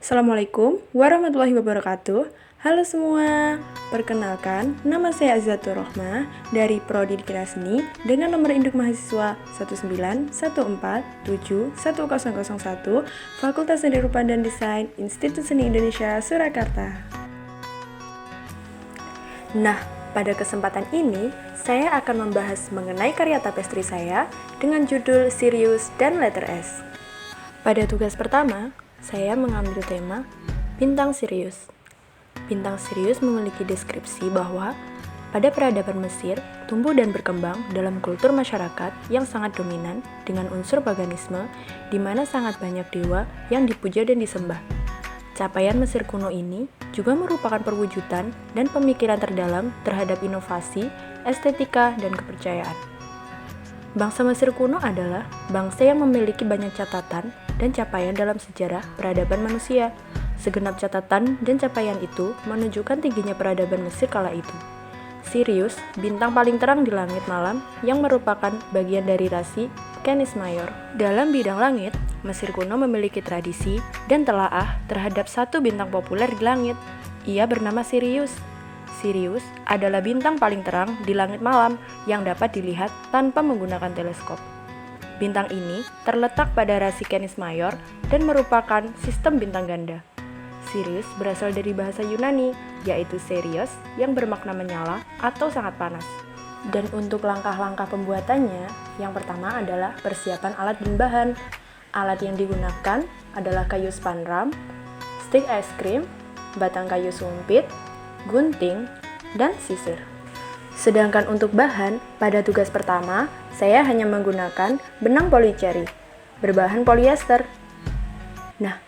Assalamualaikum warahmatullahi wabarakatuh. Halo semua, perkenalkan nama saya Azatul Rohmah dari Prodi Dikira Seni dengan nomor induk mahasiswa 191471001 Fakultas Seni Rupa dan Desain Institut Seni Indonesia Surakarta. Nah, pada kesempatan ini saya akan membahas mengenai karya tapestri saya dengan judul Sirius dan Letter S. Pada tugas pertama, saya mengambil tema Bintang Sirius. Bintang Sirius memiliki deskripsi bahwa pada peradaban Mesir tumbuh dan berkembang dalam kultur masyarakat yang sangat dominan dengan unsur paganisme, di mana sangat banyak dewa yang dipuja dan disembah. Capaian Mesir kuno ini juga merupakan perwujudan dan pemikiran terdalam terhadap inovasi, estetika, dan kepercayaan. Bangsa Mesir kuno adalah bangsa yang memiliki banyak catatan dan capaian dalam sejarah peradaban manusia. Segenap catatan dan capaian itu menunjukkan tingginya peradaban Mesir kala itu. Sirius, bintang paling terang di langit malam yang merupakan bagian dari rasi Canis Major. Dalam bidang langit, Mesir kuno memiliki tradisi dan telaah terhadap satu bintang populer di langit. Ia bernama Sirius. Sirius adalah bintang paling terang di langit malam yang dapat dilihat tanpa menggunakan teleskop. Bintang ini terletak pada rasi Canis Major dan merupakan sistem bintang ganda. Sirius berasal dari bahasa Yunani, yaitu Sirios, yang bermakna menyala atau sangat panas. Dan untuk langkah-langkah pembuatannya, yang pertama adalah persiapan alat dan bahan. Alat yang digunakan adalah kayu spanram, stik es krim, batang kayu sumpit, gunting, dan sisir. Sedangkan untuk bahan, pada tugas pertama, saya hanya menggunakan benang polycherry, berbahan polyester. Nah,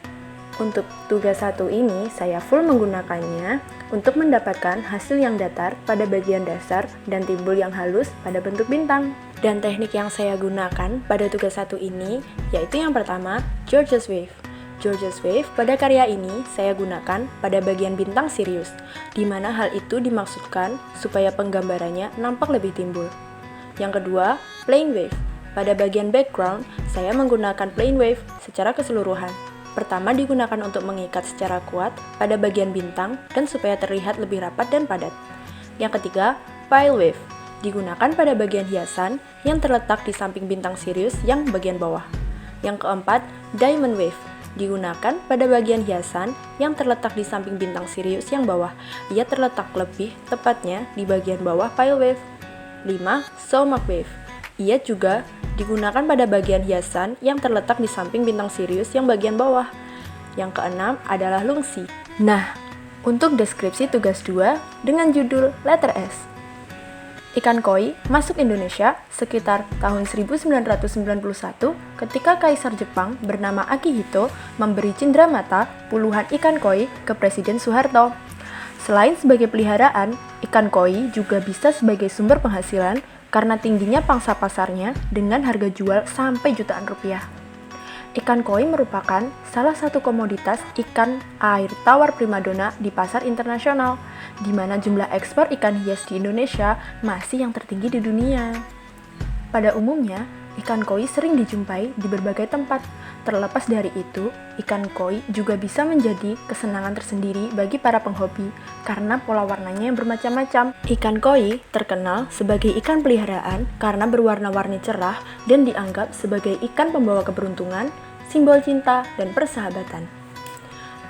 untuk tugas satu ini, saya full menggunakannya untuk mendapatkan hasil yang datar pada bagian dasar dan timbul yang halus pada bentuk bintang. Dan teknik yang saya gunakan pada tugas satu ini, yaitu yang pertama, George's Wave. George's Wave pada karya ini saya gunakan pada bagian bintang Sirius, di mana hal itu dimaksudkan supaya penggambarannya nampak lebih timbul. Yang kedua, Plane Wave. Pada bagian background, saya menggunakan Plane Wave secara keseluruhan. Pertama digunakan untuk mengikat secara kuat pada bagian bintang dan supaya terlihat lebih rapat dan padat. Yang ketiga, Pile Wave. Digunakan pada bagian hiasan yang terletak di samping bintang Sirius yang bagian bawah. Yang keempat, Diamond Wave. Digunakan pada bagian hiasan yang terletak di samping bintang Sirius yang bawah. Ia terletak lebih tepatnya di bagian bawah Pile Wave. 5. Zodiac Wave. Ia juga digunakan pada bagian hiasan yang terletak di samping bintang Sirius yang bagian bawah. Yang keenam adalah Lungsi. Nah, untuk deskripsi tugas 2 dengan judul Letter S. Ikan koi masuk Indonesia sekitar tahun 1991 ketika Kaisar Jepang bernama Akihito memberi cenderamata puluhan ikan koi ke Presiden Soeharto. Selain sebagai peliharaan, ikan koi juga bisa sebagai sumber penghasilan karena tingginya pangsa pasarnya dengan harga jual sampai jutaan rupiah. Ikan koi merupakan salah satu komoditas ikan air tawar primadona di pasar internasional, di mana jumlah ekspor ikan hias di Indonesia masih yang tertinggi di dunia. Pada umumnya, ikan koi sering dijumpai di berbagai tempat. Terlepas dari itu, ikan koi juga bisa menjadi kesenangan tersendiri bagi para penghobi karena pola warnanya yang bermacam-macam. Ikan koi terkenal sebagai ikan peliharaan karena berwarna-warni cerah dan dianggap sebagai ikan pembawa keberuntungan, simbol cinta, dan persahabatan.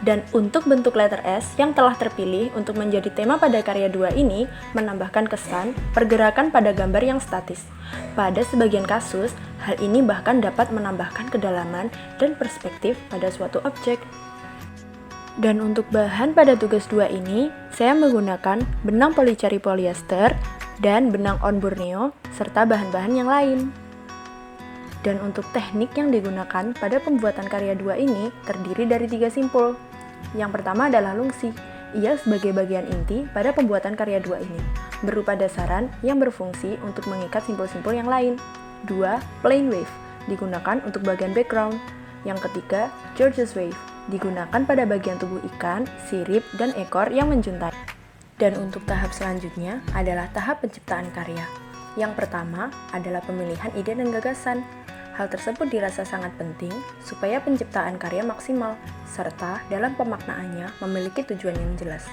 Dan untuk bentuk letter S yang telah terpilih untuk menjadi tema pada karya 2 ini menambahkan kesan pergerakan pada gambar yang statis. Pada sebagian kasus, hal ini bahkan dapat menambahkan kedalaman dan perspektif pada suatu objek. Dan untuk bahan pada tugas 2 ini, saya menggunakan benang polycherry polyester dan benang on Borneo serta bahan-bahan yang lain. Dan untuk teknik yang digunakan pada pembuatan karya 2 ini terdiri dari 3 simpul. Yang pertama adalah lungsi. Ia sebagai bagian inti pada pembuatan karya 2 ini, berupa dasaran yang berfungsi untuk mengikat simpul-simpul yang lain. 2. Plane Wave. Digunakan untuk bagian background. Yang ketiga, George's Wave. Digunakan pada bagian tubuh ikan, sirip, dan ekor yang menjuntai. Dan untuk tahap selanjutnya adalah tahap penciptaan karya. Yang pertama adalah pemilihan ide dan gagasan. Hal tersebut dirasa sangat penting supaya penciptaan karya maksimal, serta dalam pemaknaannya memiliki tujuan yang jelas.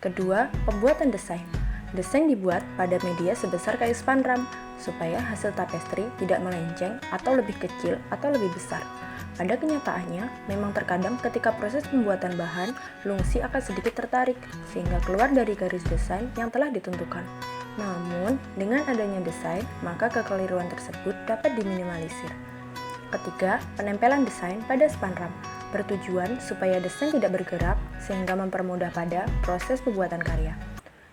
Kedua, pembuatan desain. Desain dibuat pada media sebesar kayu spandram, supaya hasil tapestri tidak melenceng atau lebih kecil atau lebih besar. Pada kenyataannya, memang terkadang ketika proses pembuatan bahan, lungsi akan sedikit tertarik, sehingga keluar dari garis desain yang telah ditentukan. Namun, dengan adanya desain, maka kekeliruan tersebut dapat diminimalisir. Ketiga, penempelan desain pada spandram bertujuan supaya desain tidak bergerak sehingga mempermudah pada proses pembuatan karya.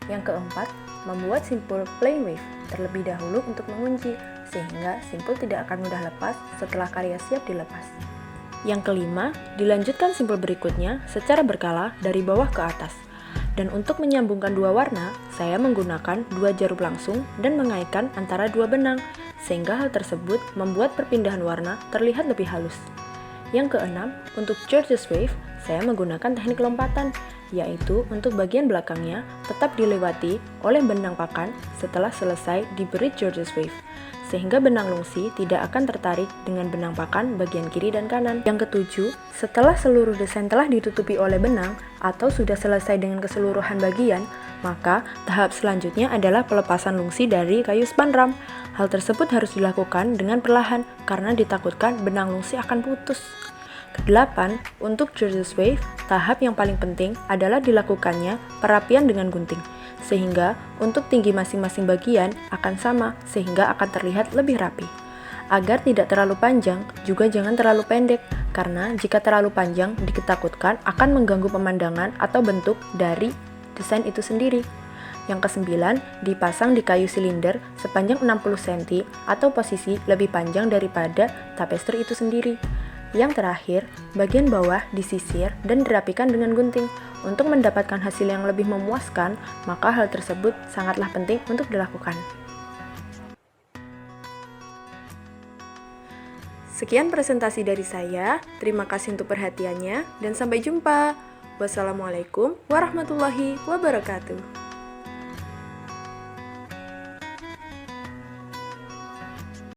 Yang keempat, membuat simpul plain wave terlebih dahulu untuk mengunci, sehingga simpul tidak akan mudah lepas setelah karya siap dilepas. Yang kelima, dilanjutkan simpul berikutnya secara berkala dari bawah ke atas. Dan untuk menyambungkan dua warna, saya menggunakan dua jarum langsung dan mengaitkan antara dua benang, sehingga hal tersebut membuat perpindahan warna terlihat lebih halus. Yang keenam, untuk George's Wave, saya menggunakan teknik lompatan, yaitu untuk bagian belakangnya tetap dilewati oleh benang pakan setelah selesai diberi George's Wave, sehingga benang lungsi tidak akan tertarik dengan benang pakan bagian kiri dan kanan. Yang ketujuh, setelah seluruh desain telah ditutupi oleh benang atau sudah selesai dengan keseluruhan bagian, maka tahap selanjutnya adalah pelepasan lungsi dari kayu spandram. Hal tersebut harus dilakukan dengan perlahan karena ditakutkan benang lungsi akan putus. Kedelapan, untuk George's Wave, tahap yang paling penting adalah dilakukannya perapian dengan gunting, sehingga untuk tinggi masing-masing bagian akan sama, sehingga akan terlihat lebih rapi. Agar tidak terlalu panjang, juga jangan terlalu pendek, karena jika terlalu panjang ditakutkan akan mengganggu pemandangan atau bentuk dari desain itu sendiri. Yang kesembilan, dipasang di kayu silinder sepanjang 60 cm atau posisi lebih panjang daripada tapestri itu sendiri. Yang terakhir, bagian bawah disisir dan dirapikan dengan gunting. Untuk mendapatkan hasil yang lebih memuaskan, maka hal tersebut sangatlah penting untuk dilakukan. Sekian presentasi dari saya. Terima kasih untuk perhatiannya dan sampai jumpa. Wassalamualaikum warahmatullahi wabarakatuh.